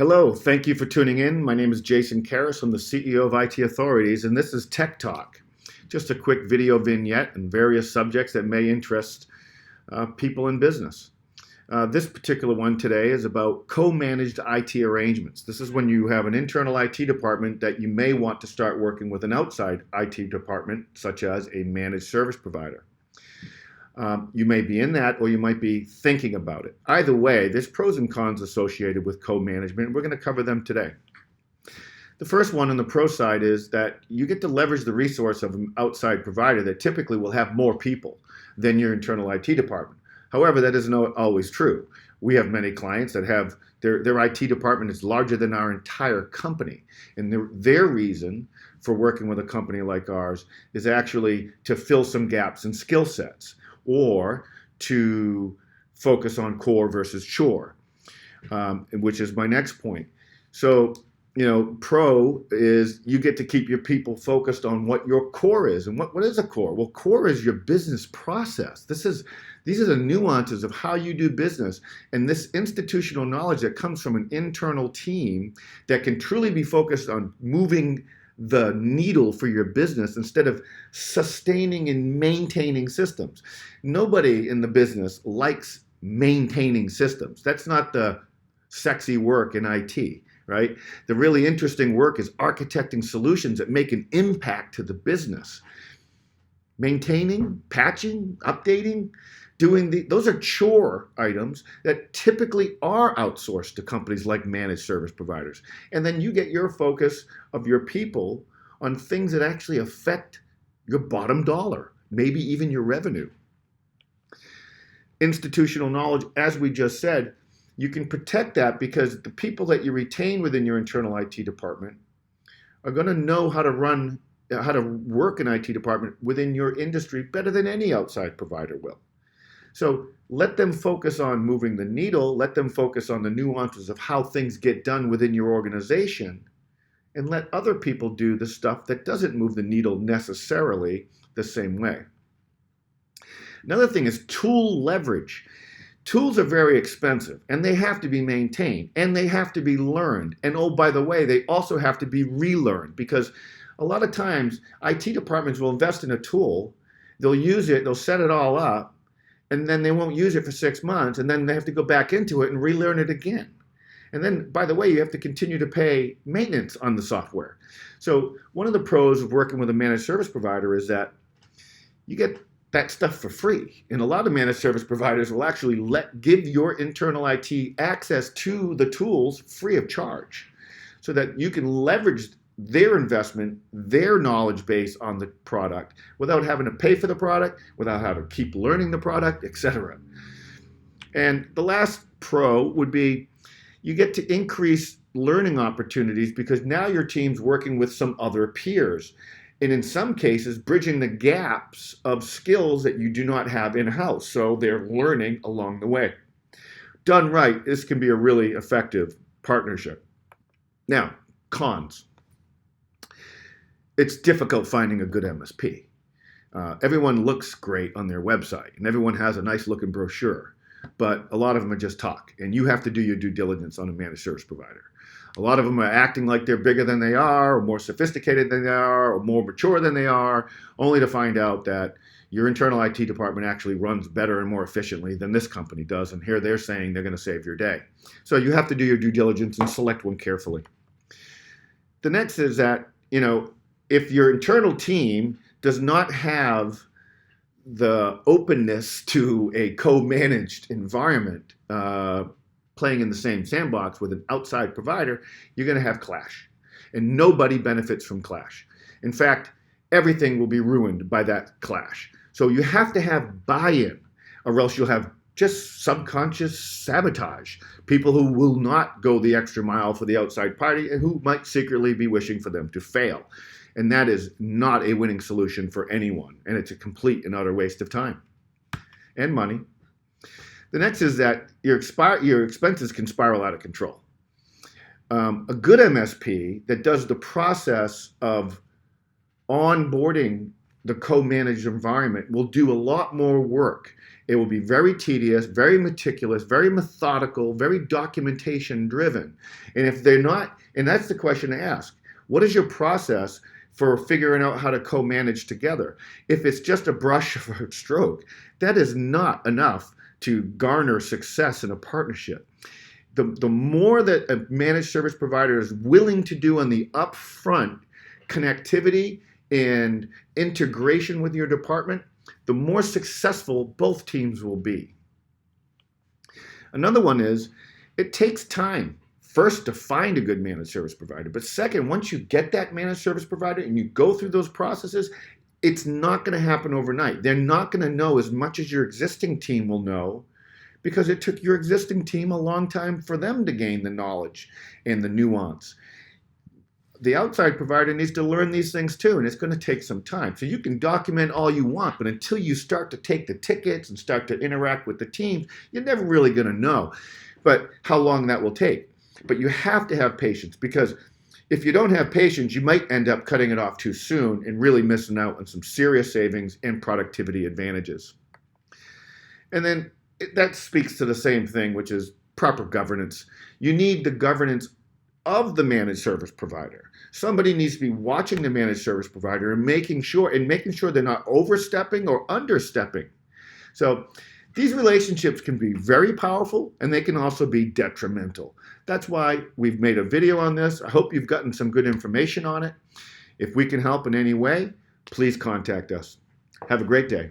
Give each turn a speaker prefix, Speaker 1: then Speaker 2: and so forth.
Speaker 1: Hello, thank you for tuning in. My name is Jason Caras. I'm the CEO of IT Authorities, and this is Tech Talk. Just a quick video vignette and various subjects that may interest people in business. This particular one today is about co-managed IT arrangements. This is when you have an internal IT department that you may want to start working with an outside IT department, such as a managed service provider. You may be in that, or you might be thinking about it. Either way, there's pros and cons associated with co-management, and we're going to cover them today. The first one on the pro side is that you get to leverage the resource of an outside provider that typically will have more people than your internal IT department. However, that isn't always true. We have many clients that have their IT department is larger than our entire company, and their reason for working with a company like ours is actually to fill some gaps in skill sets, or to focus on core versus chore, which is my next point. So, pro is you get to keep your people focused on what your core is. And what is a core? Well, core is your business process. These are the nuances of how you do business, and this institutional knowledge that comes from an internal team that can truly be focused on moving the needle for your business instead of sustaining and maintaining systems. Nobody in the business likes maintaining systems. That's not the sexy work in IT, right? The really interesting work is architecting solutions that make an impact to the business. Maintaining, patching, updating, those are chore items that typically are outsourced to companies like managed service providers. And then you get your focus of your people on things that actually affect your bottom dollar, maybe even your revenue. Institutional knowledge, as we just said, you can protect that because the people that you retain within your internal IT department are going to know how to work an IT department within your industry better than any outside provider will. So let them focus on moving the needle, let them focus on the nuances of how things get done within your organization, and let other people do the stuff that doesn't move the needle necessarily the same way. Another thing is tool leverage. Tools are very expensive, and they have to be maintained, and they have to be learned. And oh, by the way, they also have to be relearned, because a lot of times IT departments will invest in a tool, they'll use it, they'll set it all up, and then they won't use it for 6 months, and then they have to go back into it and relearn it again. And then, by the way, you have to continue to pay maintenance on the software. So one of the pros of working with a managed service provider is that you get that stuff for free. And a lot of managed service providers will actually give your internal IT access to the tools free of charge, so that you can leverage their investment, their knowledge base on the product without having to pay for the product, without having to keep learning the product, etc. And the last pro would be you get to increase learning opportunities because now your team's working with some other peers. And in some cases, bridging the gaps of skills that you do not have in-house. So they're learning along the way. Done right, this can be a really effective partnership. Now, cons. It's difficult finding a good MSP. Everyone looks great on their website, and everyone has a nice looking brochure, but a lot of them are just talk, and you have to do your due diligence on a managed service provider. A lot of them are acting like they're bigger than they are, or more sophisticated than they are, or more mature than they are, only to find out that your internal IT department actually runs better and more efficiently than this company does, and here they're saying they're going to save your day. So you have to do your due diligence and select one carefully. The next is that, if your internal team does not have the openness to a co-managed environment, playing in the same sandbox with an outside provider, you're going to have clash. And nobody benefits from clash. In fact, everything will be ruined by that clash. So you have to have buy-in, or else you'll have just subconscious sabotage. People who will not go the extra mile for the outside party and who might secretly be wishing for them to fail. And that is not a winning solution for anyone. And it's a complete and utter waste of time and money. The next is that your expenses can spiral out of control. A good MSP that does the process of onboarding the co-managed environment will do a lot more work It will be very tedious, very meticulous, very methodical, very documentation driven. And if they're not, and that's the question to ask, what is your process for figuring out how to co-manage together? If it's just a brush or a stroke, that is not enough to garner success in a partnership. The more that a managed service provider is willing to do on the upfront connectivity and integration with your department, the more successful both teams will be. Another one is, it takes time, first, to find a good managed service provider. But second, once you get that managed service provider and you go through those processes, it's not going to happen overnight. They're not going to know as much as your existing team will know, because it took your existing team a long time for them to gain the knowledge and the nuance. The outside provider needs to learn these things too, and it's going to take some time. So you can document all you want, but until you start to take the tickets and start to interact with the teams, you're never really going to know but how long that will take. But you have to have patience, because if you don't have patience, you might end up cutting it off too soon and really missing out on some serious savings and productivity advantages. And then that speaks to the same thing, which is proper governance. You need the governance of the managed service provider. Somebody needs to be watching the managed service provider and making sure they're not overstepping or understepping. So these relationships can be very powerful, and they can also be detrimental. That's why we've made a video on this. I hope you've gotten some good information on it. If we can help in any way, please contact us. Have a great day.